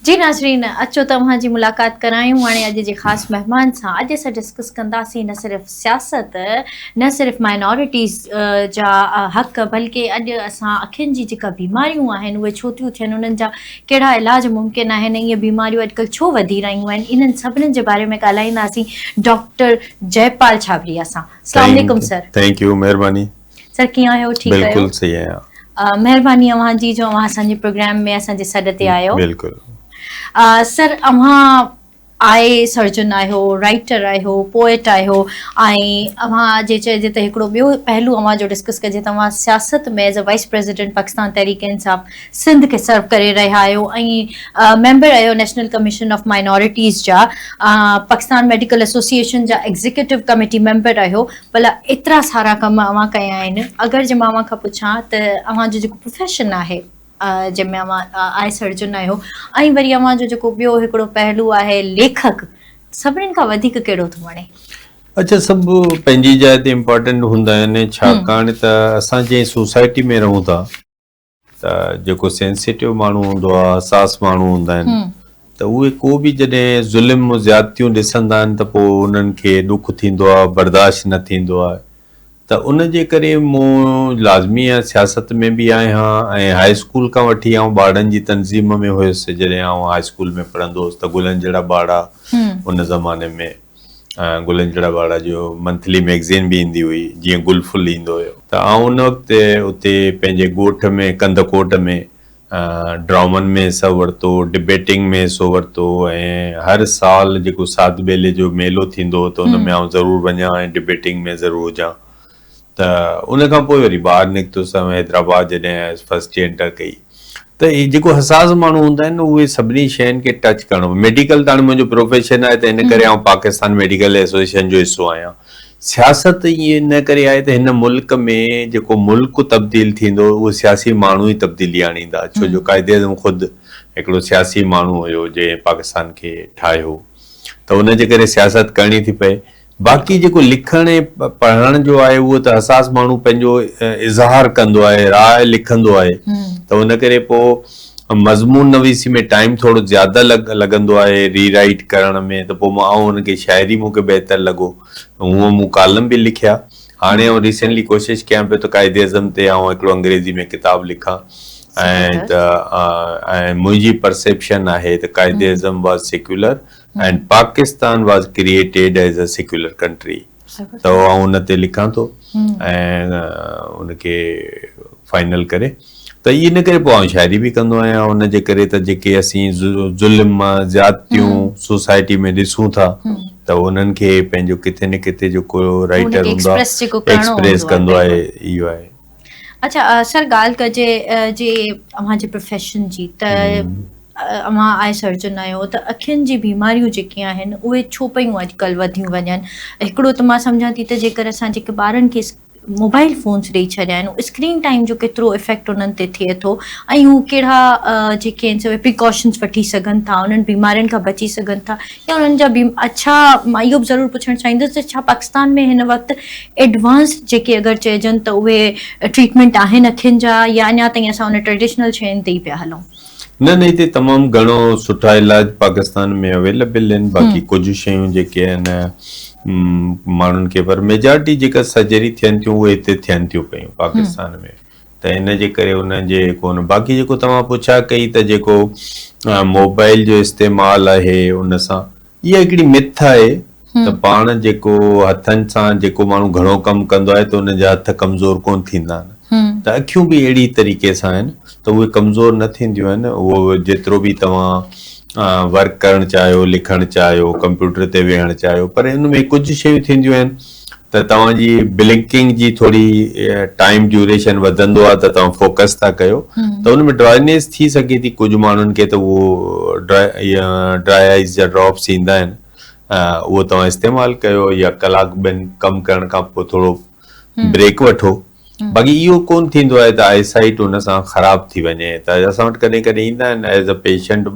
जी नाज़रीन, अचो तव्हांजी मुलाक़ात करायूं हाणे अॼु जे ख़ासि महिमान सां। अॼु असां डिस्कस कंदासीं न सिर्फ़ु सियासत, न सिर्फ़ु माइनॉरिटीज़ जा हक़, बल्कि अॼु असां अखियुनि जी जेका बीमारियूं आहिनि उहे छो थियूं थियनि, उन्हनि जा कहिड़ा इलाज मुमकिन आहिनि, इहे बीमारियूं अॼुकल्ह छो वधी रहियूं आहिनि, इन्हनि सभिनीनि जे बारे में ॻाल्हाईंदासीं डॉक्टर जयपाल छाबरिया सां। अस्सलाम वालेकुम सर। थैंक यू, महिरबानी। सर कीअं आहियो? ठीकु आहियो? बिल्कुलु सही आहियां। महिरबानी अव्हांजी जो अव्हां असांजे प्रोग्राम में असांजे सॾ ते आहियो। बिल्कुलु। सर अव्हां आई सर्जन आहियो, राइटर आहियो, पोएट आहियो, ऐं अव्हां जे चइजे त हिकिड़ो ॿियो पहलू अव्हां जो डिस्कस कजे, तव्हां सियासत में as a wise president Pakistan Tehreek Insaf Sindh के सर्व करे रहिया आहियो, ऐं मेंबर आहियो नेशनल कमीशन ऑफ माइनॉरिटीज़ जा, पाकिस्तान मेडिकल एसोसिएशन जा एग्ज़ीक्यूटिव कमेटी मेंबर आहियो। भला एतिरा सारा कम अव्हां कया आहिनि। अगरि जे मां अव्हां खां पुछां त अव्हांजो जेको प्रोफेशन आहे जंहिंमें अव्हां आई सर्जन आहियो, ऐं वरी अव्हांजो जेको ॿियो हिकिड़ो पहलू आहे लेखक, सभिनीनि खां वधीक कहिड़ो थो वणे? अच्छा, सभु पंहिंजी जाइ ते इम्पोर्टेंट हूंदा आहिनि, छाकाणि त असां जंहिं सोसाइटी में रहूं था त जेको सेंसिटिव माण्हू हूंदो आहे, हसास माण्हू हूंदा आहिनि, त उहे को बि जॾहिं ज़ुल्म ज़्यादतियूं ॾिसंदा आहिनि त पोइ उन्हनि खे ॾुख थींदो आहे, बर्दाश्त न थींदो आहे। त उन जे करे मूं लाज़मी आहे सियासत में बि आहियां, ऐं हाई स्कूल खां वठी आउं ॿारनि जी तनज़ीम में हुयुसि। जॾहिं आउं हाई स्कूल में पढ़ंदो हुउसि त गुलनि जहिड़ा ॿार उन ज़माने में गुलनि जहिड़ा ॿार जो मंथली मैगज़ीन बि ईंदी हुई, जीअं गुलफुल ईंदो हुयो। त आउं उन वक़्तु उते पंहिंजे ॻोठ में कंदकोट में ड्रामनि में हिसो वरितो, डिबेटिंग में हिसो वरितो, ऐं हर साल जेको साध बेले जो मेलो थींदो त उन में आउं ज़रूरु वञा ऐं डिबेटिंग में ज़रूरु हुजां। त उन खां पोइ वरी ॿाहिरि निकितुसि हैदराबाद जॾहिं फर्स्ट ईयर एंटर कई। त इहे जेको हसास माण्हू हूंदा आहिनि उहे सभिनी शयुनि खे टच करणो। मेडिकल त हाणे मुंहिंजो प्रोफेशन आहे त इन करे आउं पाकिस्तान मेडिकल एसोसिएशन जो हिसो आहियां। सियासत ईअं इन करे आहे त हिन मुल्क में जेको मुल्क तब्दील थींदो उहे सियासी माण्हू ई तब्दीली आणींदा, छो जो काइदे आज़म ख़ुदि हिकिड़ो सियासी माण्हू हुयो जंहिं पाकिस्तान खे ठाहियो, त उन जे करे सियासत करणी थी पए। बाक़ी जेको लिखण ऐं पढ़ण जो आहे उहो त हसास माण्हू पंहिंजो इज़हार कंदो आहे, राय लिखंदो आहे, त उन करे पोइ मज़मून नवीसी में टाइम थोरो ज़्यादा लॻंदो आहे रीराइट करण में, त पोइ मां हुनखे शाइरी मूंखे बहितर लॻो। हूअं मूं कालम बि लिखिया। हाणे आउं रिसेंटली कोशिशि कयां पियो त काइदे आज़म ते आउं हिकिड़ो अंग्रेज़ी में किताबु लिखां, ऐं मुंहिंजी परसेप्शन आहे त Quaid-e Azam was secular and Pakistan was created as a secular country. त आउं उन ते लिखां थो ऐं उनखे फाइनल करे, त इन करे पोइ आउं शाइरी बि कंदो आहियां। उन जे करे त जेके असीं ज़ुल्म ज़्यादतियूं सोसाइटी में ॾिसूं था त उन्हनि खे पंहिंजो किथे न किथे जेको राइटर हूंदो आहे एक्सप्रेस कंदो आहे, इहो आहे। अच्छा सर, ॻाल्हि कजे जे अव्हांजे प्रोफेशन जी, त अव्हां आई सर्जन आहियो, त अखियुनि जी बीमारियूं जेके आहिनि उहे छो पियूं अॼुकल्ह वधियूं वञनि? हिकिड़ो त मां सम्झां थी त जेकर असां जेके ॿारनि खे मोबाइल फ़ोन्स ॾेई छॾिया आहिनि, स्क्रीन टाइम जो केतिरो इफेक्ट उन्हनि ते थिए थो, ऐं हू कहिड़ा जेके आहिनि सभई प्रिकॉशन्स वठी सघनि था, उन्हनि बीमारियुनि खां बची सघनि था, या उन्हनि जा अच्छा, मां इहो बि ज़रूरु पुछणु चाहींदुसि त छा पाकिस्तान में हिन वक़्तु एडवांस जेके अगरि चइजनि त उहे ट्रीटमेंट आहिनि अखियुनि जा, या अञा ताईं असां उन ट्रेडिशनल शयुनि ते ई पिया हलूं? न, हिते तमामु घणो सुठा इलाज पाकिस्तान में अवेलेबल आहिनि। बाक़ी कुझु शयूं जेके आहिनि माण्हुनि खे, पर मेजॉरिटी जेका सर्जरी थियनि थियूं उहे हिते थियनि थियूं पियूं पाकिस्तान में, त इन जे करे उनजे कोन। बाक़ी जेको तव्हां पुछा कई त जेको मोबाइल जो इस्तेमालु आहे उन सां, इहा हिकिड़ी मिथ आहे त पाण जेको हथनि सां जेको माण्हू घणो कमु कंदो आहे त उनजा हथ कमज़ोर कोन थींदा आहिनि, त अखियूं बि अहिड़ी तरीक़े सां आहिनि त उहे कमज़ोर न थींदियूं आहिनि। उहो जेतिरो बि तव्हां वर्क करणु चाहियो, लिखणु चाहियो, कंप्यूटर ते वेहणु चाहियो, पर हिन में कुझु शयूं थींदियूं आहिनि त तव्हांजी ब्लिंकिंग जी थोरी टाइम ड्यूरेशन वधंदो आहे त तव्हां फोकस था कयो, त उन में ड्राइनेस थी सघे थी कुझु माण्हुनि खे, त उहो ड्राई आइज़ जा ड्रॉप्स ईंदा आहिनि, उहो तव्हां इस्तेमालु कयो, या कलाकु ॿिनि कमु करण खां पोइ थोरो ब्रेक वठो। बाक़ी इहो कोन थींदो आहे त आईसाइट उन सां ख़राब थी वञे। त असां वटि कॾहिं कॾहिं ईंदा आहिनि एज़ अ पेशेंट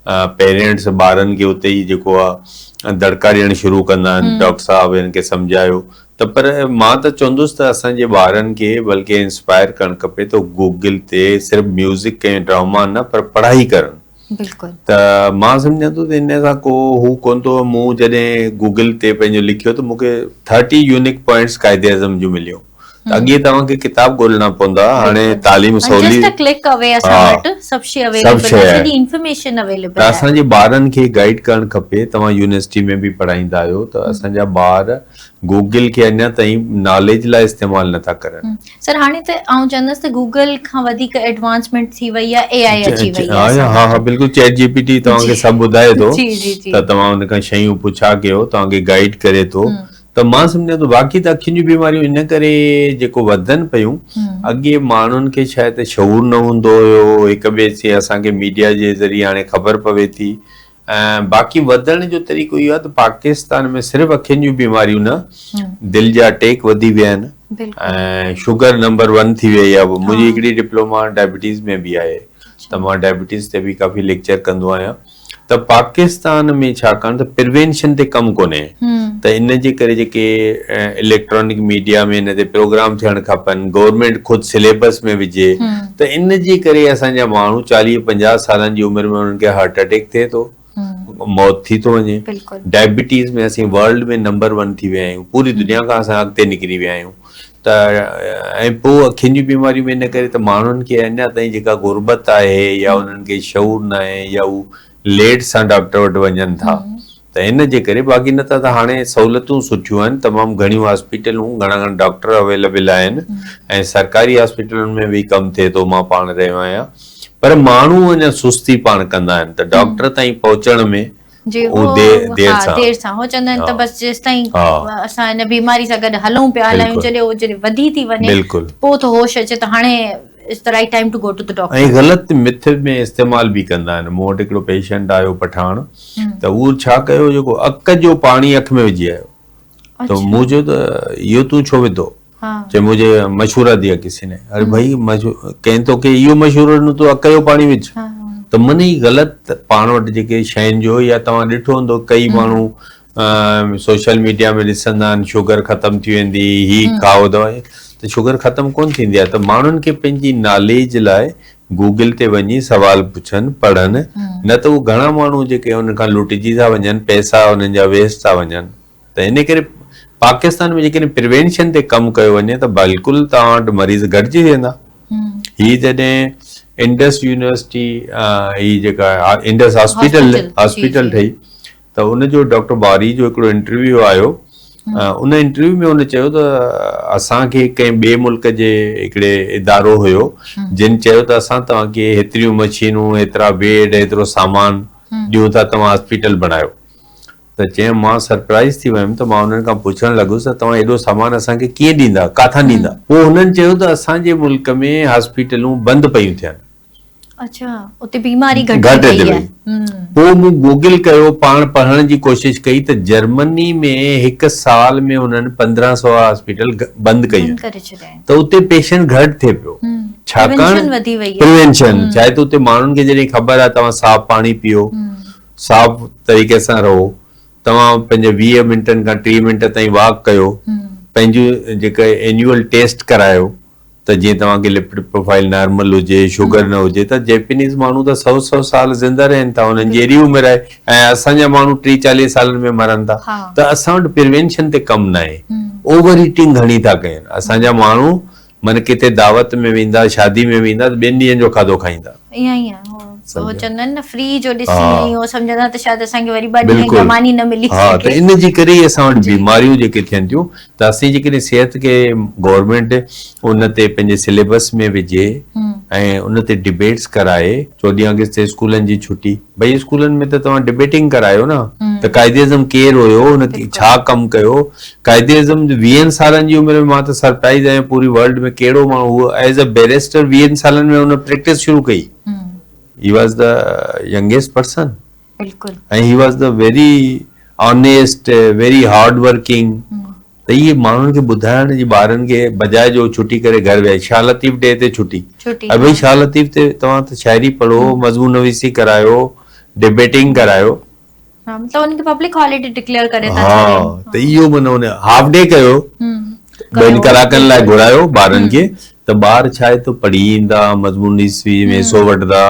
पेरेंट्स, ॿारनि खे उते ई जेको आहे दड़का ॾियणु शुरू कंदा आहिनि, डॉक्टर साहिबु हिन खे सम्झायो, त पर मां त चवंदुसि त असांजे ॿारनि खे बल्कि इंस्पायर करणु खपे त गूगल ते सिर्फ़ु म्यूज़िक ऐं ड्रामा न, पर पढ़ाई करणु। बिल्कुलु त मां सम्झां थो त इन सां को हू कोन थो। मूं जॾहिं गूगल ते पंहिंजो लिखियो त मूंखे 30 यूनिक पॉइंट्स क़ाइदे आज़म जूं मिलियो। त अॻे तव्हांखे किताब ॻोल्हणा पवंदा, हाणे तालीम सवली, जस्ट क्लिक अवे असां वटि सभु शइ सभु अवेलेबल शइ आहे, आहे। सॼी इंफॉर्मेशन त अवेलेबल आहे। असांजे ॿारनि खे गाइड करणु खपे। तव्हां यूनिवर्सिटी में बि पढ़ाईंदा आहियो त असांजा ॿार गूगल खे अञा ताईं नॉलेज लाइ इस्तेमालु नथा करनि। सर हाणे त आउं चवंदसि त गूगल खां वधीक एडवांसमेंट थी वई आहे, एआई अची वई हा आहे। हा हा बिल्कुलु, चैट जीपीटी तव्हांखे सभु ॿुधाए थो जी जी जी। त तव्हां हुन खां शयूं पुछा कयो, तव्हांखे गाइड करे थो। त मां सम्झां थो बाक़ी त अखियुनि जूं बीमारियूं इन करे जेको वधनि पियूं, अॻे माण्हुनि खे शायदि शऊर न हूंदो हुयो, हिक ॿिए से असांखे मीडिया जे ज़रिए हाणे ख़बर पवे थी। ऐं बाक़ी वधण जो तरीक़ो इहो आहे त पाकिस्तान में सिर्फ़ु अखियुनि जूं बीमारियूं न, दिलि जा अटैक वधी विया आहिनि ऐं शुगर नंबर 1 थी वई आहे। मुंहिंजी हिकिड़ी डिप्लोमा डायबिटीज़ में बि आहे, त मां डायबिटीज़ ते बि काफ़ी लेक्चर कंदो आहियां। त पाकिस्तान में छाकाणि त प्रिवेंशन ते कमु कोन्हे, त इन जे करे जेके इलेक्ट्रॉनिक मीडिया में इन ते प्रोग्राम थियणु खपनि, गवर्नमेंट ख़ुदि सिलेबस में विझे, त इन जे करे असांजा माण्हू 40-50 सालनि जी उमिरि में उन्हनि खे हार्ट अटैक थिए थो, मौत थी थो वञे। डायबिटीज़ में असीं वर्ल्ड में नंबर 1 थी विया आहियूं, पूरी दुनिया खां असां अॻिते निकिरी विया आहियूं। त ऐं पोइ अखियुनि जी बीमारियूं में इन करे त माण्हुनि खे अञा ताईं जेका गुर्बत आहे या उन्हनि खे शऊर न आहे या हू लेट सां डॉक्टर वटि वञनि था, त इन जे करे। बाक़ी न त हाणे सहूलियतूं सुठियूं आहिनि, तमामु घणियूं हॉस्पिटलूं, घणा डॉक्टर अवेलेबल आहिनि ऐं सरकारी हॉस्पिटलुनि में बि कमु थिए थो। मां पाण रहियो आहियां, पर माण्हू अञा सुस्ती पाण कंदा आहिनि, त डॉक्टर ताईं पहुचण में देर सां हो चवंदा आहिनि त बस जेसिताईं असां हिन बीमारी सां गॾु हलूं पिया, हलायूं, जॾहिं वधी थी वञे पोइ त होश अचे त हाणे it's the right time to go to the doctor. ऐं ग़लति मिथ में इस्तेमाल बि कंदा आहिनि। मूं वटि हिकिड़ो पेशेंट आयो पठाण, त उहो छा कयो, जेको अक जो पाणी अख में विझी आयो, तो मूं चयो त इहो तूं छो विधो? चए मुझे मशहूरा दिया किसी ने। अरे भाई कंहिं तोखे इहो मशहूरो ॾिनो, तूं अक जो पाणी विझ। त मन ई ग़लति पाण वटि जेके शयुनि जो, या तव्हां ॾिठो हूंदो कई माण्हू सोशल मीडिया में ॾिसंदा आहिनि शुगर ख़तम थी वेंदी, ही खाओ दवाई, त शुगर ख़तम कोन थींदी आहे। त माण्हुनि खे पंहिंजी नॉलेज लाइ गूगल ते वञी सवाल पुछनि, पढ़नि, न त उहे घणा माण्हू जेके हुन खां लुटिजी था वञनि, पैसा हुननि जा वेस्ट था वञनि। त इन करे पाकिस्तान में जेकॾहिं प्रिवेंशन ते कमु कयो वञे त बिल्कुलु तव्हां वटि मरीज़ घटिजी वेंदा। ही जॾहिं इंडस यूनिवर्सिटी, ही जेका इंडस हॉस्पिटल ठही, त उनजो डॉक्टर बारी जो हिकिड़ो इंटरव्यू आयो। उन इंटरव्यू में उन चयो त असांखे कंहिं ॿिए मुल्क जे हिकिड़े इदारो हुयो, जिन चयो त असां तव्हांखे हेतिरियूं मशीनूं, हेतिरा बेड, हेतिरो सामान ॾियूं था, तव्हां हॉस्पिटल बनायो। त चयो मां सरप्राइज़ थी वियुमि, त मां उन्हनि खां पुछणु लॻुसि त तव्हां एॾो सामान असांखे कीअं ॾींदा, काथां ॾींदा? पोइ हुननि चयो त असांजे मुल्क में हॉस्पिटलूं बंदि पयूं थियनि। अच्छा, उते बीमारी घटि थी वई। पोइ मूं गूगल कयो, पाण पढ़ण जी कोशिशि कई, त जर्मनी में 1 साल में हुननि 1500 हॉस्पिटल बंदि कयूं, त उते पेशेंट घटि थिए पियो। छाकाणि प्रिवेंशन, चाहे त उते माण्हुनि खे जॾहिं ख़बर आहे तव्हां साफ़ पाणी पियो, साफ़ तरीक़े सां रहो, तव्हां पंहिंजे 20 मिंटनि खां 30 मिंट ताईं वॉक कयो, पंहिंजो जेका एन्युअल टेस्ट करायो, त जीअं तव्हांखे लिपिड प्रोफाइल नॉर्मल हुजे, शुगर न हुजे, त जैपनीज़ माण्हू त 100 साल ज़िंदा रहनि था, हुननि जी एॾी उमिरि आहे, ऐं असांजा माण्हू 30-40 सालनि में मरनि था। त असां वटि प्रिवेंशन ते कमु न आहे, ओवर ईटिंग घणी था कनि। असांजा माण्हू मन किथे दावत में वेंदा, शादी में वेंदा, त 2 ॾींहंनि जो खाधो खाईंदा। ईअं ई आहे, हो चवंदा आहिनि न, फ्री जो ॾिसी आहियूं, सम्झंदा त शायदि असांखे वरी 2 ॾींहं कमानी न मिली सघे। त इन जे करे ई असां वटि बीमारियूं जेके थियनि थियूं, त असीं जेकॾहिं सिहत खे गवर्नमेंट उन ते पंहिंजे सिलेबस में विझे ऐं उन ते डिबेट्स कराए। 14 अगस्त ते स्कूलनि जी छुटी, भई स्कूलनि में त तव्हां डिबेटिंग करायो न, त कायदे आज़म केरु हुयो, हुन छा कमु कयो। कायदे आज़म 20 सालनि जी उमिरि में, मां त सरप्राइज़ आहियां पूरी वर्ल्ड में कहिड़ो माण्हू एज अ बैरिस्टर 20 सालनि में हुन प्रैक्टिस शुरू कई। He was the youngest person. बिल्कुलु। And he was the very honest, very hard working. त इहे माण्हुनि खे ॿुधाइण जी ॿारनि खे, बजाए जो छुटी करे घर विया, शाह लतीफ़ डे ते छुटी, भई शाह लतीफ़ ते तव्हां त शाइरी पढ़ो, मज़मून नवीसी करायो, डिबेटिंग करायो, मतलब उनखे पब्लिक हॉलिडे डिक्लेयर करे था छॾियो। त इहो माना उन हाफ डे कयो, 2 कलाकनि लाइ घुरायो ॿारनि खे, त ॿार छा आहे तो पढ़ी ईंदा, मज़मून नवीसी में हिसो वठंदा।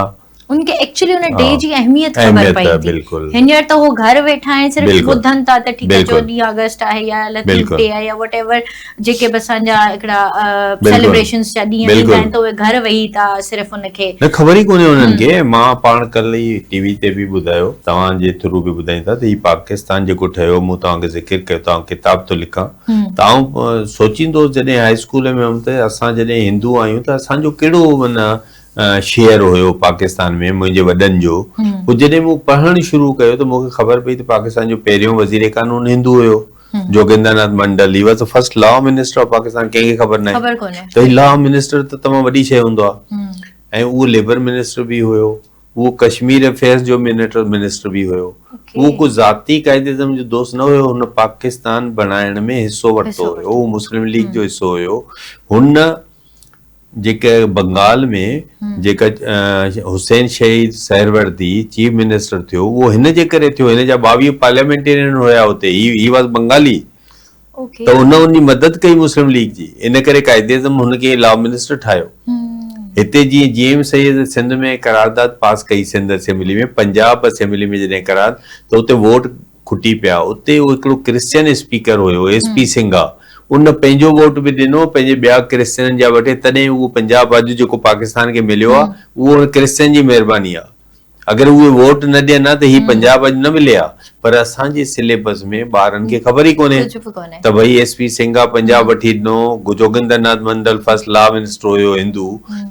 उनखे एक्चुअली उन डे हाँ, जी अहमियत ख़बर अहमियत आहे, पई बिल्कुलु। हींअर त हो घर वेठा आहिनि सिर्फ़ु बिल्कुलु। ॿुधनि था त ठीकु आहे बिल्कुलु। 14 अगस्त आहे या लतीफ़ बिल्कुलु। डे आहे या वट एवर जेके बि असांजा हिकिड़ा बिल्कुलु। सेलिब्रेशन्स जा ॾींहं थींदा बिल्कुलु। आहिनि त उहे घर वेही था सिर्फ़ु उनखे न ख़बर ई कोन्हे उन्हनि खे। मां पाण कल्ह ई टीवी ते बि ॿुधायो, तव्हांजे थ्रू बि ॿुधाईंदा त ही पाकिस्तान जेको ठहियो, मूं तव्हांखे ज़िक्र कयो, तव्हां किताब थो लिखां, तव्हां सोचींदो जॾहिं हाई स्कूल में हुउमि त असां जॾहिं हिंदू आहियूं त असांजो कहिड़ो माना शेयर हुयो पाकिस्तान में मुंहिंजे वॾनि जो। पोइ जॾहिं मूं पढ़णु शुरू कयो त मूंखे ख़बर पई त पाकिस्तान जो पहिरियों वज़ीर कानून हिंदू हुयो, जोगिंदर नाथ मंडल। He was the first law minister of Pakistan. कंहिंखे ख़बर न ख़बर आहे कोन्हे। त लॉ मिनिस्टर त तमामु वॾी शइ हूंदो आहे। ऐं उहो लेबर मिनिस्टर बि हुयो, उहो कश्मीर अफेयर्स जो मिनिस्टर बि हुयो। उहो को ज़ाती काइदेज़म जो दोस्त न हुयो, हुन पाकिस्तान बणाइण में हिसो वरितो हुयो, उहो मुस्लिम लीग जो हिसो हुयो। हुन जेके बंगाल में जेका हुसैन शहीद सहरवर्दी चीफ मिनिस्टर थियो, उहो हिन जे करे थियो, हिन जा 22 पार्लियामेंटेरियन हुया हुते, ही वॉज बंगाली। त उन मदद कई मुस्लिम लीग जी, इन करे काइदेज़म हुनखे लॉ मिनिस्टर ठाहियो। हिते जीअं जीएम सैयद सिंध में करारदाद पास कई, सिंध असेंबली में, पंजाब असेंबली में जॾहिं करार, त उते वोट खुटी पिया। उते उहो हिकिड़ो क्रिश्चियन स्पीकर हुयो, SP सिंघा, उन पंहिंजो वोट बि ॾिनो, पंहिंजे ॿिया क्रिश्चियन जा वठे, तॾहिं उहो पंजाब अॼु जेको पाकिस्तान खे मिलियो आहे, उहो क्रिश्चियन जी महिरबानी आहे। अगरि उहे वोट न ॾियनि हा त ही पंजाब अॼु न मिले हा। पर असांजे सिलेबस में ॿारनि खे ख़बर ई कोन्हे त भई SP सिंघा पंजाब वठी ॾिनो, जोगिंदर नाथ मंडल फर्स्ट लॉ मिनिस्टर हुयो हिंदू,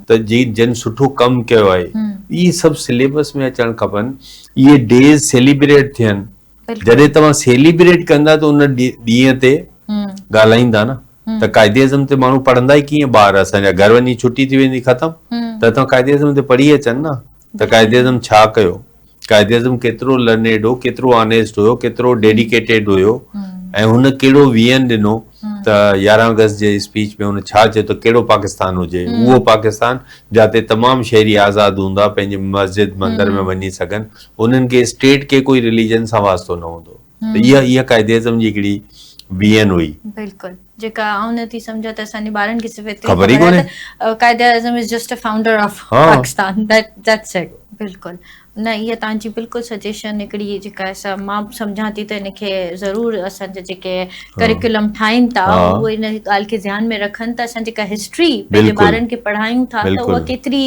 त जिन सुठो कमु कयो आहे। इहे सभु सिलेबस में अचणु खपनि, इहे डेज़ सेलिब्रेट थियनि। जॾहिं तव्हां सेलिब्रेट कंदा त उन ॾींहं ते ॻाल्हाईंदा न। त काइदेज़म ते माण्हू पढ़ंदा ई कीअं? ॿार असांजा घर वञी छुटी थी वेंदी, ख़तमु। त तव्हां काइदेज़म ते पढ़ी अचनि न, त काइदेज़म छा कयो, काइदेज़म केतिरो लर्नेड हो, केतिरो ऑनेस्ट हुयो, केतिरो डेडिकेटेड हुयो, ऐं हुन कहिड़ो वियन ॾिनो। त 11 अगस्त जे स्पीच में हुन छा चयो त कहिड़ो पाकिस्तान हुजे? उहो पाकिस्तान जिते तमामु शहरी आज़ाद हूंदा, पंहिंजे मस्जिद मंदर में वञी सघनि, उन्हनि खे स्टेट खे कोई रिलीजन सां वास्तो न हूंदो। त इहा काइदेज़म जी हिकिड़ी वियन हुई। बिल्कुलु, जेका आउं नथी सम्झा त असांजे ॿारनि खे सिर्फ़ु एतिरी ख़बर ई ख़बर आहे कोन्हे। त Quaid-e-Azam is just a founder of Pakistan, that's it. बिल्कुलु न, इहा तव्हांजी बिल्कुलु सजेशन हिकिड़ी जेका आहे मां सम्झां थी त हिनखे ज़रूरु असांजा जेके करिकुलम ठाहिनि था उहे इन ॻाल्हि खे ध्यान में रखनि त असां जेका हिस्ट्री पंहिंजे ॿारनि खे पढ़ायूं था त उहा केतिरी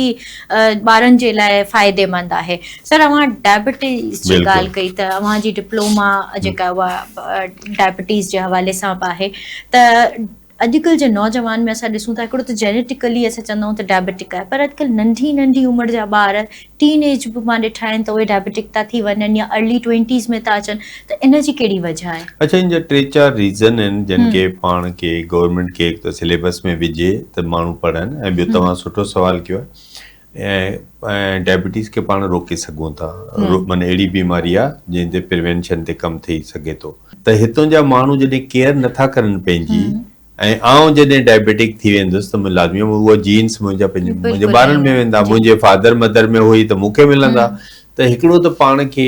ॿारनि जे लाइ फ़ाइदेमंद आहे। सर, अव्हां डायबिटीज़ जी ॻाल्हि कई त अव्हांजी डिप्लोमा जेका उहा डायबिटीज़ जे हवाले सां बि आहे। त अॼुकल्ह जे नौजवान में असां ॾिसूं था हिकिड़ो त जेनेटिकली असां चवंदा आहियूं त डायबिटिक आहे, पर अॼुकल्ह नंढी नंढी उमिरि जा ॿार टीन एज बि मां ॾिठा आहिनि त उहे डायबिटिक था थी वञनि या अर्ली 20s में था अचनि, त इन जी कहिड़ी वजह आहे? अच्छा, इन जा 3-4 रीज़न आहिनि जिन खे पाण खे गवर्नमेंट खे हिकु त सिलेबस में विझे त माण्हू पढ़नि, ऐं ॿियो तव्हां सुठो सवाल कयो आहे। ऐं डायबिटीज़ खे पाण रोके सघूं था, माना अहिड़ी बीमारी आहे जंहिं ते प्रिवेंशन ते कमु थी सघे थो। त हितां जा माण्हू जॾहिं केयर नथा करनि पंहिंजी, ऐं आउं जॾहिं डायबिटिक थी वेंदुसि त लाज़मी उहा जीन्स मुंहिंजा मुंहिंजे ॿारनि में वेंदा, मुंहिंजे फादर मदर में हुई त मूंखे मिलंदा। त हिकिड़ो त पाण खे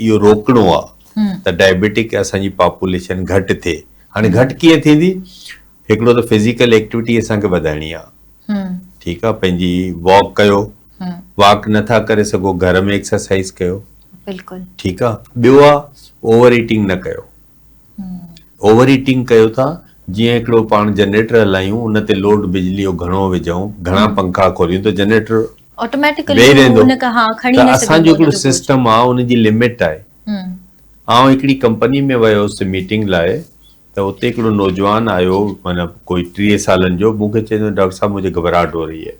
इहो रोकणो आहे त डायबिटिक असांजी पॉपुलेशन घटि थिए। हाणे घटि कीअं थींदी? हिकिड़ो त फिज़िकल एक्टिविटी असांखे वधाइणी आहे, ठीकु आहे, पंहिंजी वॉक कयो, वॉक नथा करे सघो घर में एक्सरसाइज कयो, बिल्कुलु ठीकु आहे। ॿियो आहे ओवर ईटिंग न कयो। ओवर ईटिंग कयो था, जीअं हिकिड़ो पाण जनरेटर हलायूं, उन ते लोड बिजली जो घणो विझूं, घणा पंखा खोलियूं त जनरेटर ऑटोमेटिकली वेही रहंदो। त असांजो हिकिड़ो सिस्टम आहे, उनजी लिमिट आहे। आउं हिकिड़ी कंपनी में वियो हुउसि मीटिंग लाइ, त उते हिकिड़ो नौजवान आयो, माना कोई 30 सालनि जो, मूंखे चवंदो डॉक्टर साहब मुझे घबराहट हो रही है।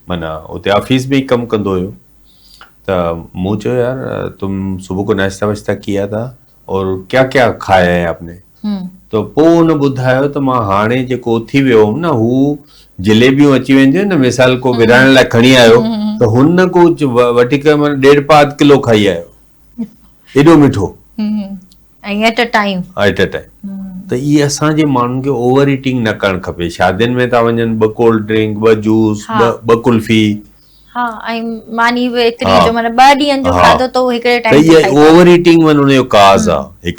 माना उते ऑफिस में ई कमु कंदो हुयो। त मूं चयो यार तुम सुबुह को नाश्ता वाश्ता किया था और क्या क्या खाया है आपने? त पोइ हुन ॿुधायो त मां हाणे जेको उथी वियो हुउमि न, हू जलेबियूं अची वेंदियूं आहिनि न, मिसाल को विराइण लाइ खणी आयो, त हुन को वठी करे माना 1.5 किलो खाई आयो, एॾो मिठो, एट अ टाइम। त इहे असांजे माण्हुनि खे ओवर ईटिंग न करणु खपे। शादियुनि में था वञनि, 2 कोल्ड ड्रिंक, 2 जूस, 2 कुल्फी, मानी एतिरी जो माना 2 ॾींहंनि जो खाधो त हिकिड़े टाइम ते खाई। त इहा ओवर ईटिंग माना उनजो काज़ आहे।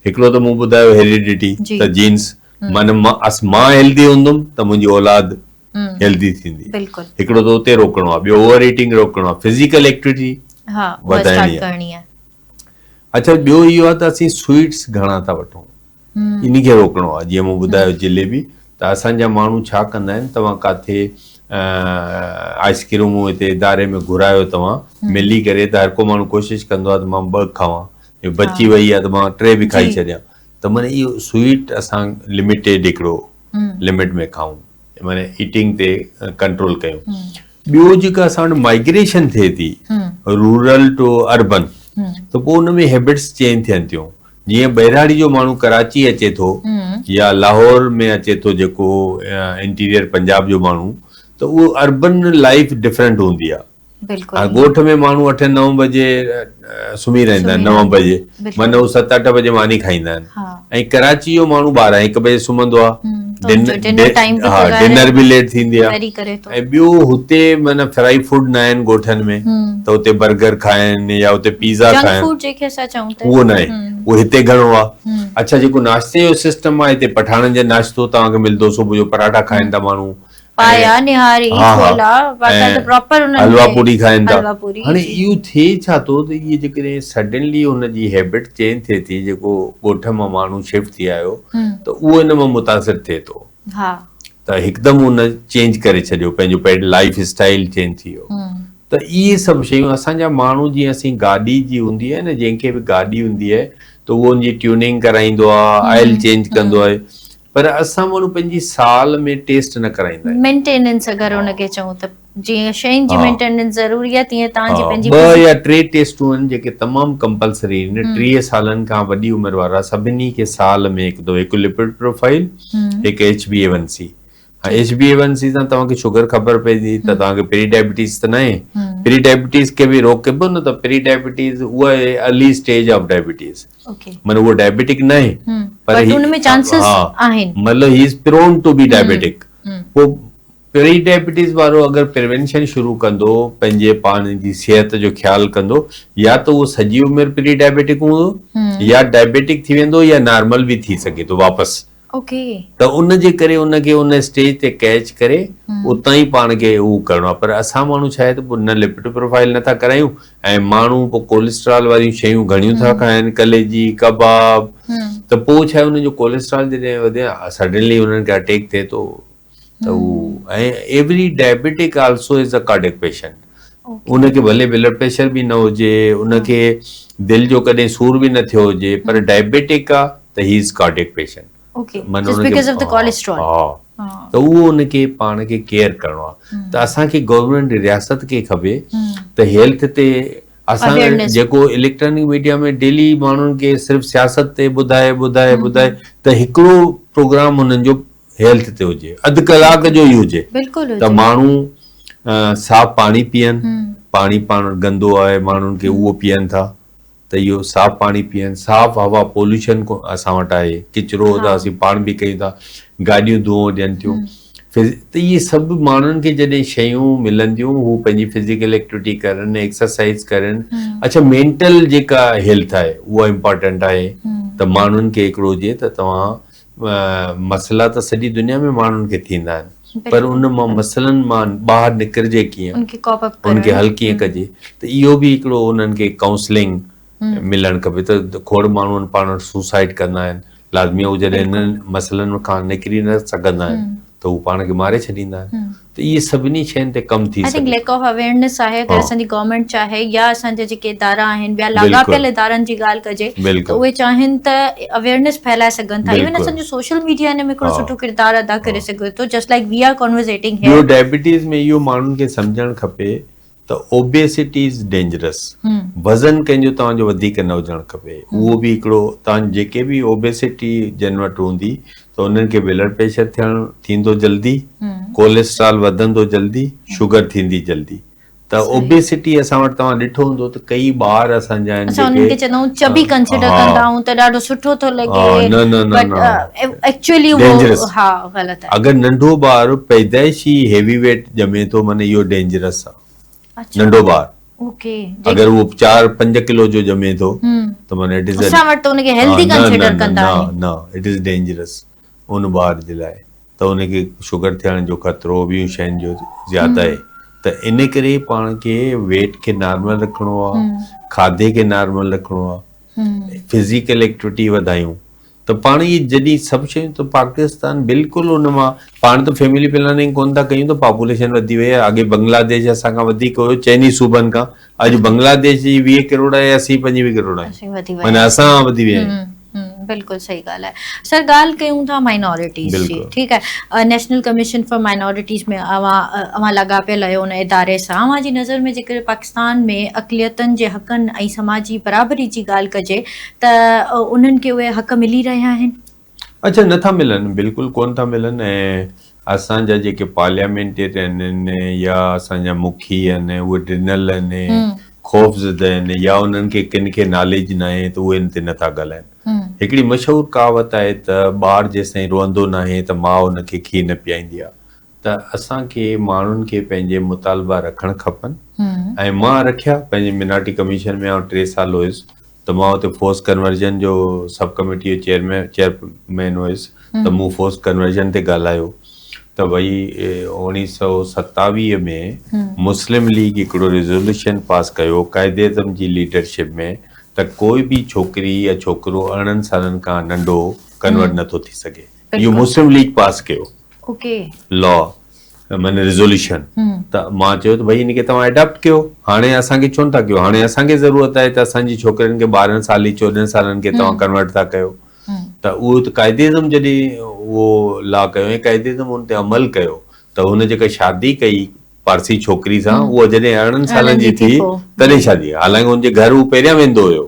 हिकिड़ो त मूं ॿुधायो हेरिडिटी, त जीन्स, माना मां हेल्दी हूंदुमि त मुंहिंजी औलाद हेल्दी थींदी। बिल्कुलु हिकिड़ो त उते रोकणो आहे, ॿियो ओवर ईटिंग रोकणो आहे, फिजिकल एक्टिविटी हा उहा वधाइणी स्टार्ट आहे। करणी आहे। अच्छा, ॿियो इहो आहे त असीं स्वीट्स घणा था वठूं, इन खे रोकणो आहे। जीअं मूं ॿुधायो जिलेबी, त असांजा माण्हू छा कंदा आहिनि, तव्हां काथे आइस्क्रीमूं हिते इदारे में घुरायो तव्हां मिली करे, त हर को माण्हू कोशिशि कंदो आहे त मां 2 खावां, बची वई आहे त मां 3 बि खाई छॾियां। त माना इहो स्वीट असां लिमिटेड हिकिड़ो लिमिट में खाऊं, माना ईटिंग ते कंट्रोल कयूं। ॿियो जेका असां वटि माइग्रेशन थिए थी रूरल टू अर्बन, त पोइ उन में हैबिट्स चेंज थियनि थियूं। जीअं बहिराड़ी जो माण्हू कराची अचे थो या लाहौर में अचे थो, जेको इंटीरियर पंजाब जो माण्हू, त उहो अर्बन लाइफ डिफरेंट हूंदी आहे। ॻोठ में माण्हू 8-9 बजे सुम्ही रहंदा आहिनि, 9 बजे, माना हू 7-8 बजे मानी खाईंदा आहिनि। ऐं कराची जो माण्हू 12-1 बजे सुम्हंदो आहे, डिनर बि लेट थींदी आहे। ऐं ॿियो हुते माना फ्राई फूड न आहिनि ॻोठनि में, त हुते बर्गर खाइनि या हुते पिज़्ज़ा खाइनि, उहो न आहे, उहो हिते घणो आहे। अच्छा, जेको नाश्ते जो सिस्टम आहे हिते, पठाणनि जो नाश्तो तव्हांखे मिलंदो, सुबुह जो पराठा खाइनि था माण्हू, हलवा पूरी खाइनि था। हाणे इहो थिए छा थो, त इहे जेकॾहिं सडनली हुनजी हैबिट चेंज थिए थी, जेको ॻोठ मां माण्हू शिफ्ट थी आयो, त उहो इन मां मुतासिर थिए थो, त हिकदमि उन चेंज करे छॾियो, पंहिंजो लाइफ स्टाइल चेंज थी वियो। त इहे सभु शयूं असांजा माण्हू, जीअं असीं गाॾी जी हूंदी आहे न, जंहिंखे बि गाॾी हूंदी आहे त उहो उनजी ट्यूनिंग कराईंदो आहे, ऑयल चेंज कंदो आहे, पर असां माण्हू पंहिंजी साल में टेस्ट न कराईंदा आहियूं। मेंटेनेंस अगरि हुनखे चऊं त जीअं शयुनि जी मेंटेनेंस ज़रूरी आहे, तीअं तव्हांजी पंहिंजी 2 या 3 टेस्टूं आहिनि जेके तमामु कंपलसरी आहिनि। 30 सालनि खां वॾी उमिरि वारा सभिनी खे साल में हिकु दफ़ो, हिकु लिपिड प्रोफाइल, हिकु HbA1c। HbA1c सां तव्हांखे शुगर ख़बर पइजी त तव्हांखे प्री डायबिटीज़ त न आहे। प्री डायबिटीज़ खे बि रोकबो न, त प्री डायबिटीज़ उहा आहे अर्ली स्टेज ऑफ डायबिटीज़, माना उहो डायबिटिक न आहे, पर हुनमें चांसेस आहिनि, मतलब he is prone to be diabetic. पोइ प्री डायबिटीज़ वारो अगरि प्रिवेंशन शुरू कंदो, पंहिंजे पाण जी सिहत जो ख़्यालु कंदो, या त उहो सॼी उमिरि प्री डायबिटिक हूंदो, या डायबिटिक थी वेंदो, या नॉर्मल बि थी सघे थो वापसि। त उन जे करे उनखे उन स्टेज ते कैच करे उतां ई पाण खे उहो करिणो आहे। पर असां माण्हू छा आहे त पोइ न लिपिड प्रोफाइल नथा करायूं, ऐं माण्हू पोइ कोलेस्ट्रॉल वारियूं शयूं घणियूं था खाइनि, कलेजी, कबाब, त पोइ छा आहे उनजो कोलेस्ट्रॉल जॾहिं वधे, सडनली उन्हनि खे अटैक थिए थो, त उहो। ऐं every diabetic also is a cardiac patient. उनखे भले ब्लड प्रेशर बि न हुजे, उनखे दिलि जो कॾहिं सूर बि न थियो हुजे, पर डायबिटिक आहे त ही इज़ कार्डियक पेशेंट। त उहो उनखे पाण खे केयर करिणो आहे। त असांखे गवर्नमेंट रियासत खे खपे त हेल्थ ते, असां जेको इलेक्ट्रॉनिक मीडिया में डेली माण्हुनि खे सिर्फ़ु सियासत ते ॿुधाए त हिकिड़ो प्रोग्राम हुननि जो हेल्थ ते हुजे, अधु कलाक जो ई हुजे, त माण्हू साफ़ पाणी पीअनि। पाणी पाण गंदो आहे, माण्हुनि खे उहो पीअनि था, त इहो साफ़ पाणी पीअनि, साफ़ हवा, पोल्यूशन असां वटि आहे, किचिरो त असीं पाण बि कयूं था, गाॾियूं धुओं ॾियनि थियूं, त इहे सभु माण्हुनि खे जॾहिं शयूं मिलंदियूं, हू पंहिंजी फिज़िकल एक्टिविटी करनि, एक्सरसाइज करनि। अच्छा, मेंटल जेका हेल्थ आहे उहा इम्पॉर्टेंट आहे, त माण्हुनि खे हिकिड़ो हुजे त तव्हां, मसइला त सॼी दुनिया में माण्हुनि खे थींदा आहिनि, पर उन मां मसइलनि मां ॿाहिरि निकिरजे कीअं, उनखे हल कीअं कजे, त इहो बि हिकिड़ो उन्हनि खे काउंसलिंग मिलणु खपे। त खोड़ माण्हू पाण सुसाइड कंदा आहिनि, लाज़मी हू जॾहिं इन्हनि मसइलनि खां निकिरी न सघंदा आहिनि त हू पाण खे मारे छॾींदा आहिनि। त इहे सभिनी शयुनि ते कमु थी सघे। लैक ऑफ अवेयरनेस आहे, अगरि असांजी गवर्नमेंट चाहे या असांजा जेके इदारा आहिनि, ॿिया लाॻापियल इदारनि जी ॻाल्हि कजे, त उहे चाहिनि त अवेयरनेस फैलाए सघनि था। इवन असांजो सोशल मीडिया हिन में हिकिड़ो सुठो किरदारु अदा करे सघे थो, just like we are conversating here. ॿियो डायबिटीज़ में इहो माण्हुनि खे सम्झणु खपे त ओबेसिटी इज़ डेंजरस। वज़न कंहिंजो तव्हांजो वधीक न हुजणु खपे, उहो बि हिकिड़ो, तव्हां जेके बि ओबेसिटी जन वटि हूंदी त उन्हनि खे ब्लड प्रेशर थींदो जल्दी, कोलेस्ट्रॉल वधंदो जल्दी, शुगर थींदी जल्दी। त ओबेसिटी असां वटि तव्हां ॾिठो हूंदो त कई ॿार असांजा आहिनि जेके चबी कंसीडर कंदा आहियूं त ॾाढो सुठो थो लॻे, बट एक्चुअली डेंजरस। हा, ग़लति आहे। अगरि नंढो ॿार पैदाइशी हेवी वेट ॼमे थो, माना इहो डेंजरस आहे। नंढो ॿार अगरि उहो 4-5 किलो जो ॼमे थो त माना इट इज़, असां वटि उनखे हेल्दी कंसीडर कंदा आहियूं, न इट इज़ डेंजरस उन ॿार जे लाइ। त त उनखे शुगर थियण जो ख़तरो ॿियूं शयुनि जो ज़्यादा आहे। त इन करे पाण खे वेट खे नॉर्मल रखिणो आहे, खाधे खे नॉर्मल रखिणो आहे, फिज़िकल एक्टिविटी वधायूं त पाण ई जॾहिं सभु शयूं त पाकिस्तान बिल्कुलु उन मां पाण त फैमिली प्लानिंग कोन था कयूं त पॉपुलेशन वधी वई आहे। अॻे बांग्लादेश असांखां वधीक हुयो चइनी सूबनि खां, अॼु बांग्लादेश जी 20 करोड़ आहे, 80-25 करोड़ आहे, माना असां वधी विया आहियूं। बिल्कुलु सही ॻाल्हि आहे। सर ॻाल्हि कयूं था माइनॉरिटीज़ जी, ठीकु आहे, नेशनल कमीशन फॉर माइनॉरिटीज़ में अवां लाॻापियल आहियो उन इदारे सां। अवां जी नज़र में जेकर पाकिस्तान में अक़लियतनि जे हक़नि ऐं समाजी बराबरी जी ॻाल्हि कजे त उन्हनि खे उहे हक़ मिली रहिया आहिनि? अच्छा, नथा मिलनि, बिल्कुलु कोन था मिलनि। ऐं असांजा जेके पार्लियामेंटेरियन आहिनि या असांजा मुखी आहिनि उहे ॾिनल आहिनि, ख़ौफ़ज़दा आहिनि, या उन्हनि खे किन खे नॉलेज न आहे त उहे इन ते नथा ॻाल्हाइनि। हिकिड़ी मशहूरु कहावत आहे त ॿारु जेसिताईं रोअंदो न आहे त माउ हुनखे खीर न पीआईंदी आहे। त असांखे माण्हुनि खे पंहिंजे मुतालबा रखणु खपनि, ऐं मां रखिया पंहिंजे मिनारिटी कमीशन में। 3 साल हुयुसि त मां हुते फोर्स कन्वर्जन जो सब कमेटी जो चेयरमैन हुयुसि, त मूं फोर्स कन्वर्जन ते ॻाल्हायो त भई 1927 में मुस्लिम लीग हिकिड़ो रेज़ोल्यूशन पास कयो क़ाइदे आज़म जी लीडरशिप में त कोई बि छोकिरी या छोकिरो 18 सालनि खां नंढो कन्वर्ट नथो थी सघे। इहो मुस्लिम लीग पास कयो लॉ, माना रेज़ोल्यूशन। त मां चयो त भई इनखे तव्हां एडॉप्ट कयो। हाणे असांखे छो नथा कयो? हाणे असांखे ज़रूरत आहे त असांजी छोकिरियुनि खे 12 साल 14 सालनि खे तव्हां कन्वर्ट था कयो। त उहो त क़ाइदे आज़म जॾहिं उहो लॉ कयो ऐं क़ाइदे आज़म हुन ते अमल कयो त हुन जेका शादी कई पारसी छोकिरी सां, उहा जॾहिं 18 सालनि जी थी तॾहिं शादी, हालांकि हुनजे घर हू पहिरियां वेंदो हुयो,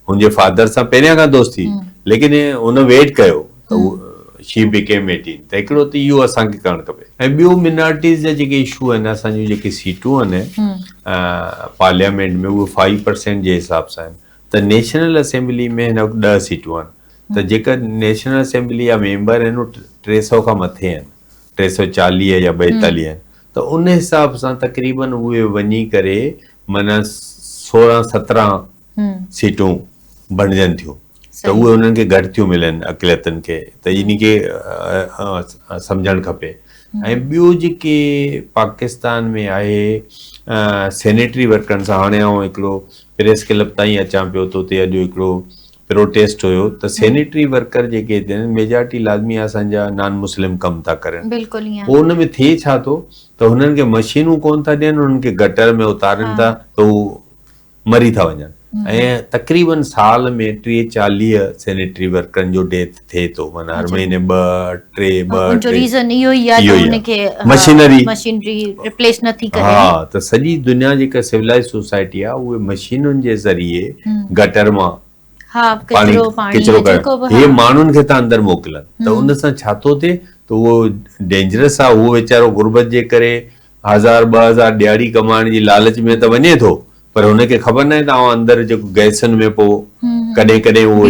हुनजे फादर सां पहिरियां खां दोस्ती, लेकिन हुन वेट कयो त शी बिकेम 18। त हिकिड़ो त इहो असांखे करणु खपे। ऐं ॿियो मिनारिटीज़ जा जेके इशू आहिनि, असांजूं जेके सीटूं आहिनि पार्लियामेंट में, उहे 5% जे हिसाब सां आहिनि। त नेशनल असेंबली में हिन वक़्तु 10 सीटूं आहिनि। त जेका नेशनल असेंबली जा मेंबर आहिनि उहे 300 खां मथे आहिनि, 340 या 42 आहिनि। त उन हिसाब सां तक़रीबन उहे वञी करे माना 16-17 सीटूं बणजनि थियूं, त उहे उन्हनि खे घटि थियूं मिलनि अक़लियतनि खे। त इन खे सम्झणु खपे। ऐं ॿियो जेके पाकिस्तान में आहे सैनिटरी वर्करनि सां, हाणे आउं हिकिड़ो प्रेस क्लब ताईं अचां पियो त उते अॼु हिकिड़ो प्रोटेस्ट हुयो त सैनिटरी वर्कर जेके हिते आहिनि मेजॉरिटी लाज़मी असांजा नॉन मुस्लिम कमु था करनि। पोइ हुन में थिए छा थो त हुननि खे मशीनूं कोन था ॾियनि, हुननि खे गटर में उतारनि था त उहो मरी था वञनि। ऐं तक़रीबन साल में 30-40 सैनिटरी वर्करनि जो डेथ थिए थो, माना हर महीने 2-3 मशीनरी रिप्लेस नथी करे। हा, त सॼी दुनिया जेका सिविलाइज़ सोसाइटी आहे उहे मशीनुनि जे ज़रिए गटर मां किचिरो करे हे माण्हुनि खे था अंदरि मोकिलनि। त उन सां छा थो थिए त उहो डेंजरस आहे। उहो वीचारो गुर्बत जे करे 1000-2000 ॾियारी कमाइण जी लालच में त वञे थो, पर हुनखे ख़बर न आहे त अंदरि जेको गैसनि में पोइ कॾहिं कॾहिं उहो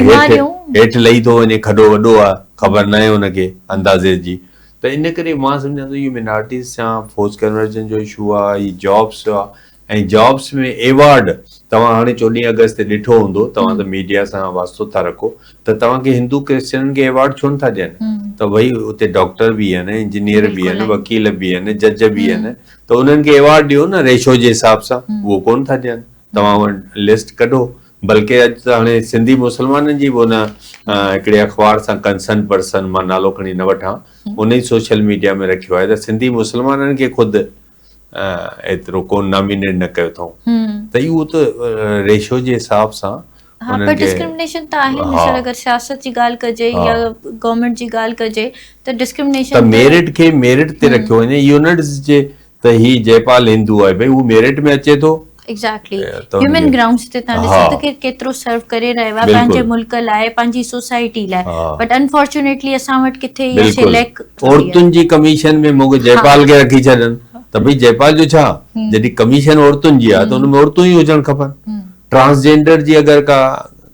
हेठि लही थो वञे, खॾो वॾो आहे, ख़बर न आहे हुनखे अंदाज़े जी। त इन करे मां सम्झां थो इहो मिनारिटीज़ सां फोर्स कन्वर्जन जो इशू आहे, इहे जॉब्स आहे। ऐं जॉब्स में एवॉर्ड तव्हां हाणे 14 अगस्त ते ॾिठो हूंदो, तव्हां त मीडिया सां वास्तो था रखो, त तव्हांखे हिंदू क्रिश्चियन खे एवॉर्ड छो नथा ॾियनि? त भई उते डॉक्टर बि आहिनि, इंजीनियर बि आहिनि, वकील बि आहिनि, जज बि आहिनि, त उन्हनि खे एवॉर्ड ॾियो न रेशो जे हिसाब सां। उहो कोन था ॾियनि। तव्हां वटि लिस्ट कढो। बल्कि अॼु त हाणे सिंधी मुस्लमाननि जी बि उन हिकिड़े अख़बार सां कंसर्न पर्सन, मां नालो खणी न वठां, उन ई सोशल मीडिया में रखियो आहे त सिंधी मुस्लमाननि खे ख़ुदि एतिरो कोन नॉमिनेट न कयो अथऊं। त इहो त रेशो जे हिसाब सां पर डिस्क्रिमिनेशन त आहे न सर। अगर सियासत जी ॻाल्हि कजे या गवर्नमेंट जी ॻाल्हि कजे त डिस्क्रिमिनेशन, त मेरिट खे मेरिट ते रखियो वञे। यूनिट्स जे त ही जयपाल हिंदू आहे, भई उहो मेरिट में अचे थो। एग्जैक्टली, ह्यूमन ग्राउंड्स ते तव्हां ॾिसो त केतिरो सर्व करे रहियो आहे पंहिंजे मुल्क लाइ, पंहिंजी सोसाइटी लाइ। बट अनफॉर्चुनेटली असां वटि किथे इहा शइ लैक। औरतुनि जी कमीशन में मूंखे जयपाल खे रखी छॾनि त भई जयपाल जो छा? जॾहिं कमीशन औरतुनि जी आहे त हुन में औरतूं ई हुजणु खपनि। ट्रांसजेंडर जी अगरि का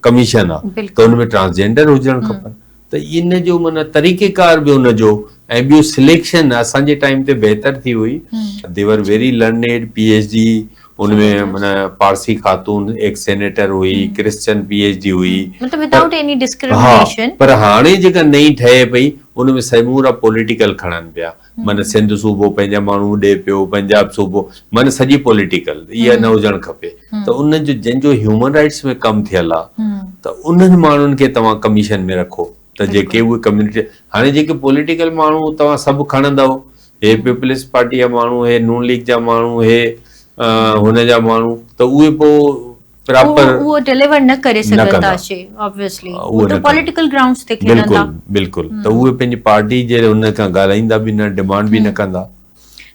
कमीशन आहे त हुन में ट्रांसजेंडर हुजणु खपनि। त इन जो माना तरीक़ेकार बि हुनजो, ऐं ॿियो सिलेक्शन असांजे टाइम ते बहितर थी हुई। दे वर वेरी लर्नेड, PhD उनमें माना पारसी खातून एक सेनेटर हुई, क्रिश्चियन PhD हुई, मतलब विदाउट एनी हाँ, डिस्क्रिमिनेशन। पर हाणे जेका नई ठहे पई उनमें समूरा पॉलिटिकल खणनि पिया, माना सिंध सूबो पंहिंजा माण्हू ॾे पियो, पंजाब सूबो, माना सॼी पॉलिटिकल, इहा न हुजणु खपे। त उन जो जंहिंजो ह्यूमन राइट्स में कमु थियल आहे त उन्हनि माण्हुनि खे तव्हां कमीशन में रखो, त जेके उहे कम्युनिटी, हाणे जेके पॉलिटिकल माण्हू तव्हां सभु खणंदव, हे पीपल्स पार्टी जा माण्हू, हे नून लीग जा माण्हू, हे हुन जा माण्हू, त उहे पोइ प्रॉपर वो डिलीवर न करे न सघंदा कंदा। शे ऑब्वियसली, उहो वो न तो कंदा। पॉलिटिकल ग्राउंड्स ते खेलंदा। बिल्कुलु बिल्कुलु, त उहे पंहिंजी पार्टी जे हुन खां ॻाल्हाईंदा बि न, डिमांड बि न कंदा।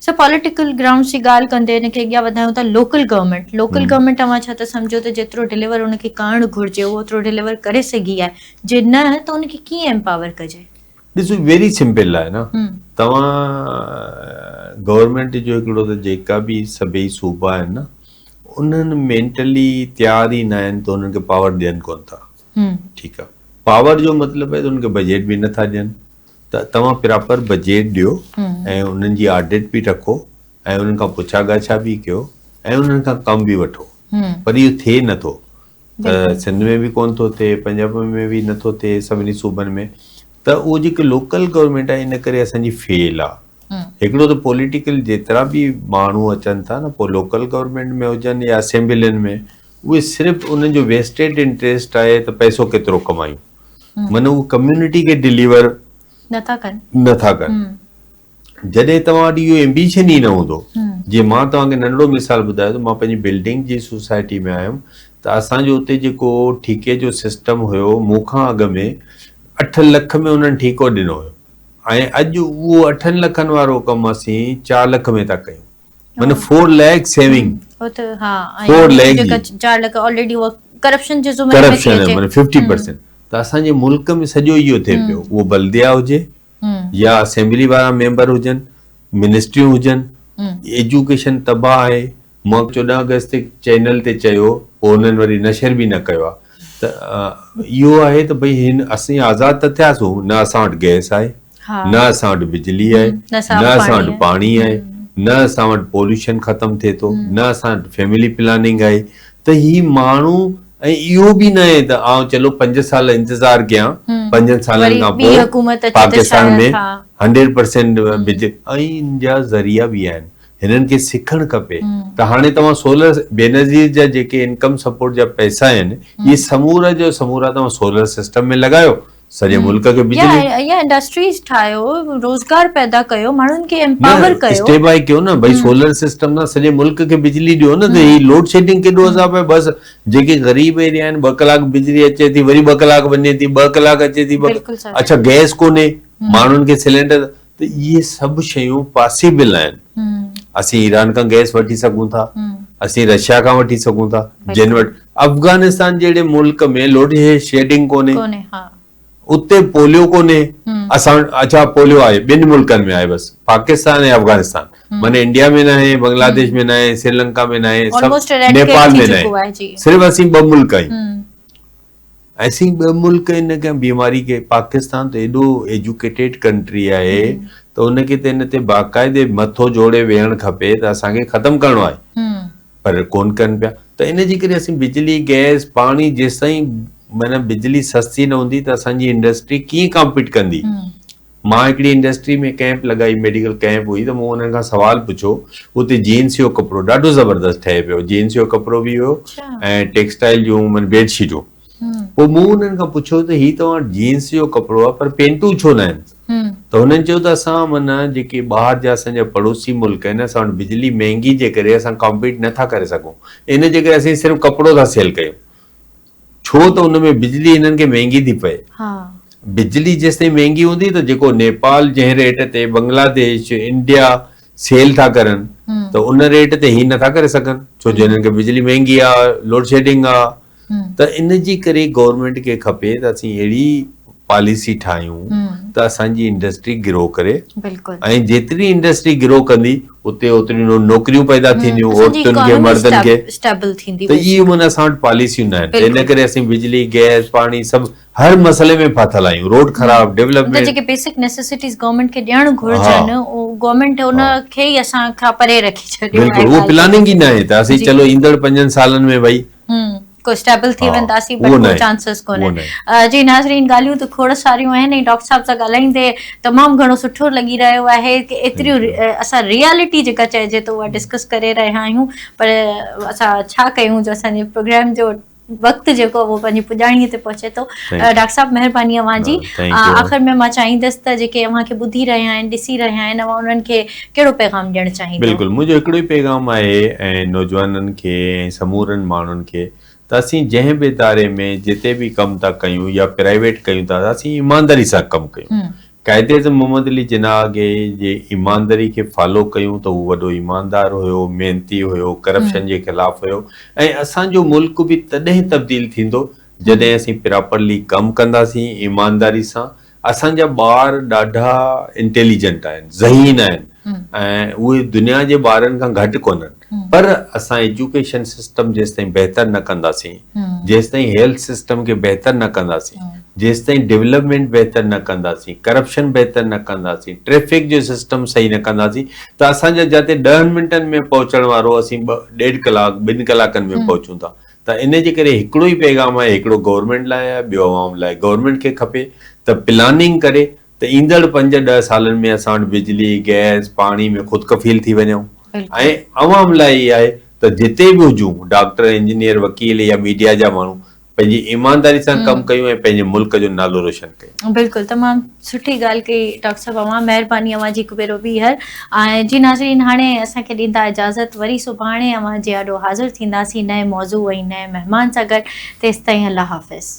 सो पॉलिटिकल ग्राउंड्स जी ॻाल्हि कंदे हिनखे अॻियां वधायूं था। लोकल गवर्नमेंट तव्हां छा त सम्झो त जेतिरो डिलीवर हुनखे करणु घुर्जे उहो ओतिरो डिलीवर करे सघी आहे, जे न त हुनखे कीअं एम्पावर कजे? ॾिसो वेरी सिंपल आहे न, तव्हां गवर्नमेंट जो हिकिड़ो त जेका बि सभई सूबा आहिनि न, उन्हनि मेंटली तयार ई न आहिनि त उन्हनि खे पावर ॾियनि कोन था। ठीकु आहे, पावर जो मतिलबु आहे त उनखे बजट बि नथा ॾियनि, त तव्हां प्रॉपर बजट ॾियो ऐं उन्हनि जी ऑडिट बि रखो ऐं उन्हनि खां पुछा ॻाछा बि कयो ऐं उन्हनि खां कमु बि वठो, पर इहो थिए नथो। त सिंध में बि कोन थो थिए, पंजाब में बि नथो थिए, सभिनी सूबनि में। त उहो जेके लोकल गवर्नमेंट आहे इन करे असांजी फेल आहे। हिकिड़ो त पॉलिटिकल जेतिरा बि माण्हू अचनि था न, पोइ लोकल गवर्नमेंट में हुजनि या असेंबलियुनि में, उहे सिर्फ़ु उन्हनि जो वेस्टेड इंटरेस्ट आहे त पैसो केतिरो कमायूं, माना उहो कम्युनिटी खे डिलीवर नथा कनि। जॾहिं तव्हां वटि इहो एम्बिशन ई न हूंदो, जीअं मां तव्हांखे नंढिड़ो मिसाल ॿुधायो त मां पंहिंजी बिल्डिंग जी सोसाइटी में आयुमि, त असांजो उते जेको ठीके जो सिस्टम हुयो, मूंखां अॻु में 8 लख में उन्हनि ठीको ॾिनो हुयो, ऐं अॼु उहो 8 लखनि वारो कमु असीं 4 लख में था कयूं, माना 4 लैख सेविंग। 4 लैख 4 लख ऑलरेडी वो करप्शन जे ज़ुमरे में करप्शन है, माना 50%। त असांजे मुल्क में सॼो इहो थिए पियो, उहो बल्दिया हुजे या असेंबली वारा मेंबर हुजनि, मिनिस्ट्रियूं हुजनि, एजुकेशन तबाह आहे। मां 14 अगस्त ते चैनल ते चयो, पोइ हुननि वरी नशर बि न कयो आहे। त इहो आहे त भई हिन असीं आज़ाद त थियासीं, न असां वटि गैस आहे, न असां वटि बिजली आहे, न असां वटि पाणी आहे, न असां वटि पॉल्यूशन ख़तमु थिए थो, न असां वटि फैमिली प्लानिंग आहे। त ही माण्हू, ऐं इहो बि न आहे त आउं चलो 5 साल इंतज़ार कयां, 5 सालनि खां पोइ पाकिस्तान में 100% बिजली, ऐं इन जा ज़रिया बि आहिनि, हिननि खे सिखणु खपे। त हाणे तव्हां सोलर, बेनज़ीर जा जेके इनकम सपोर्ट जा पैसा आहिनि, इहे समूरा जो समूरा तव्हां सोलर सिस्टम में लॻायो, सॼे मुल्क खे बिजली या इंडस्ट्रीज ठाहियो, रोज़गार पैदा कयो, माण्हुनि खे एम्पावर कयो, स्टेप बाय कयो न, भई सोलर सिस्टम सां सॼे मुल्क खे बिजली ॾियो न। त ही लोड शेडिंग केॾो अज़ाब आहे, बसि जेके ग़रीब एरिया आहिनि 2 कलाक बिजली अचे थी, वरी 2 कलाक वञे थी, 2 कलाक अचे थी, अच्छा गैस कोन्हे, माण्हुनि खे सिलेंडर, त इहे सभु शयूं पॉसिबल आहिनि। असीं ईरान खां गैस वठी सघूं था, असीं रशिया खां वठी सघूं था, जिन वटि अफगानिस्तान जहिड़े मुल्क में लोड शेडिंग कोन्हे, उते पोलियो कोन्हे, असां अच्छा पोलियो आहे 2 मुल्कनि में आहे, बसि पाकिस्तान ऐं अफगानिस्तान, माना इंडिया में न आहे, बांग्लादेश में न आहे, श्रीलंका में न आहे, नेपाल में न आहे, सिर्फ़ु असीं 2 मुल्क आहियूं। असीं 2 मुल्क इन खे बीमारी खे, पाकिस्तान त एॾो एजुकेटेड कंट्री आहे त उनखे त इन ते बाक़ाइदे मथो जोड़े वेहणु खपे त असांखे ख़तमु करिणो आहे, पर कोन कनि पिया। त इन जे करे असीं बिजली, गैस, पाणी, जेसिताईं माना बिजली सस्ती न हूंदी त असांजी इंडस्ट्री कीअं कॉम्पीट कंदी। मां हिकिड़ी इंडस्ट्री में कैंप लॻाई, मेडिकल कैंप हुई, त मूं हुननि खां सवाल पुछो, उते जीन्स जो कपिड़ो ॾाढो ज़बरदस्त ठहे पियो, जीन्स जो कपिड़ो बि हुयो ऐं टेक्सटाइल जूं माना बेडशीटूं। पोइ मूं हुननि खां पुछो त ही तव्हां जीन्स जो कपिड़ो आहे, पर पेंटूं छो न आहिनि? त हुननि चयो त असां माना जेके ॿाहिरि जा असांजा पड़ोसी मुल्क आहिनि, असां वटि बिजली महांगी जे करे असां कॉम्पीट नथा करे सघूं, इन जे करे असीं सिर्फ़ु कपिड़ो था सेल कयूं, छो त उनमें बिजली हिननि खे महांगी थी पए। बिजली जेसिताईं महांगी हूंदी त जेको नेपाल जंहिं रेट ते, बांग्लादेश, इंडिया सेल था करनि, त उन रेट ते ही नथा करे सघनि, छो जो हिननि खे बिजली महांगी आहे, लोड शेडिंग आहे। त इन जे करे गवर्नमेंट खे खपे त असीं अहिड़ी पॉलिसी ठाहियूं त असांजी इंडस्ट्री ग्रो करे बिल्कुलु ऐं जेतिरी इंडस्ट्री ग्रो कंदी उते ओतिरियूं नौकरियूं पैदा थींदियूं असांजी औरतुनि खे economy मर्दनि खे स्टेबल थींदी त इहे मन असां वटि पॉलिसियूं न आहिनि बिल्कुलु। इन करे असीं बिजली गैस पाणी सभु हर मसइले में फाथल आहियूं रोड ख़राब त डेवलपमेंट जेके बेसिक नेसेसिटीज़ गवर्नमेंट खे ॾियणु घुरिजनि गवर्नमेंट उन खे ई असां खां परे रखी छॾियो आहे बिल्कुलु उहो ॻाल्हि प्लानिंग ई न आहे त असीं जी। चलो ईंदड़ 5 सालनि में भई को स्टेबल थी वेंदासीं उहो पर न को आहे, चांसिस उहो कोन्हे न जी नाज़रीन ॻाल्हियूं त खोड़ सारियूं आहिनि ऐं डॉक्टर साहिब सां ॻाल्हाईंदे तमामु घणो सुठो लॻी रहियो आहे कि एतिरियूं असां रियलिटी जेका चइजे थो उहा डिस्कस करे रहिया आहियूं पर असां छा कयूं जो असांजे प्रोग्राम जो वक़्तु जेको उहो पंहिंजी पुॼाणीअ ते पहुचे थो डॉक्टर साहिब महिरबानी अव्हां जी आख़िर में मां चाहींदसि त जेके अव्हांखे ॿुधी रहिया आहिनि ॾिसी रहिया आहिनि अव्हां उन्हनि खे कहिड़ो पैगाम ॾियणु चाहींदव बिल्कुलु मुंहिंजो हिकिड़ो ई पैगाम आहे ऐं नौजवाननि खे ऐं समूरनि माण्हुनि खे त असीं जंहिं बि इदारे में जिते बि कमु था कयूं या प्राइवेट कयूं था असीं ईमानदारी सां कमु कयूं क़ाइदे आज़म मोहम्मद अली जिन्ना जे ईमानदारी खे फॉलो कयूं त उहो वॾो ईमानदार हुयो मेहनती हुयो करप्शन जे ख़िलाफ़ हुयो ऐं असांजो मुल्क बि तॾहिं तब्दील थींदो जॾहिं असीं प्रॉपरली कमु कंदासीं ईमानदारी सां असांजा ॿार ॾाढा इंटेलिजेंट आहिनि ज़हीन आहिनि ऐं उहे दुनिया जे ॿारनि खां घटि कोन्हनि पर असां एजुकेशन सिस्टम जेसिताईं बहितर न कंदासीं जेसिताईं हेल्थ सिस्टम खे बहितर न कंदासीं जेसिताईं डेवलपमेंट बहितर न कंदासीं करप्शन बहितर न कंदासीं ट्रैफिक जो सिस्टम सही न कंदासीं त असांजा जिते 10 मिंटनि में पहुचण वारो असीं 1.5 कलाक 2 कलाकनि में पहुचूं था त इन जे करे हिकिड़ो ई पैगाम आहे हिकिड़ो गवर्नमेंट लाइ आहे ॿियो आवाम लाइ गवर्नमेंट खे खपे त प्लानिंग करे त ईंदड़ 5-10 सालनि में असां वटि बिजली गैस पाणी में ख़ुदि कफ़ील थी वञूं ऐं अवाम लाइ इहा आहे त जिते बि हुजूं डॉक्टर इंजीनियर वकील या मीडिया जा माण्हू पंहिंजी ईमानदारी सां कमु कयूं ऐं पंहिंजे मुल्क जो नालो रोशन कयूं बिल्कुलु तमामु सुठी ॻाल्हि कई डॉक्टर साहिबु अव्हां महिरबानी अव्हां जी हिकु भेरो ॿीहर ऐं जी नाज़रीन हाणे असांखे ॾींदा इजाज़त वरी सुभाणे अव्हां जे आॾो हाज़िर थींदासीं नए मौज़ू ऐं नए महिमान सां गॾु तेसिताईं अल्लाह हाफ़िज़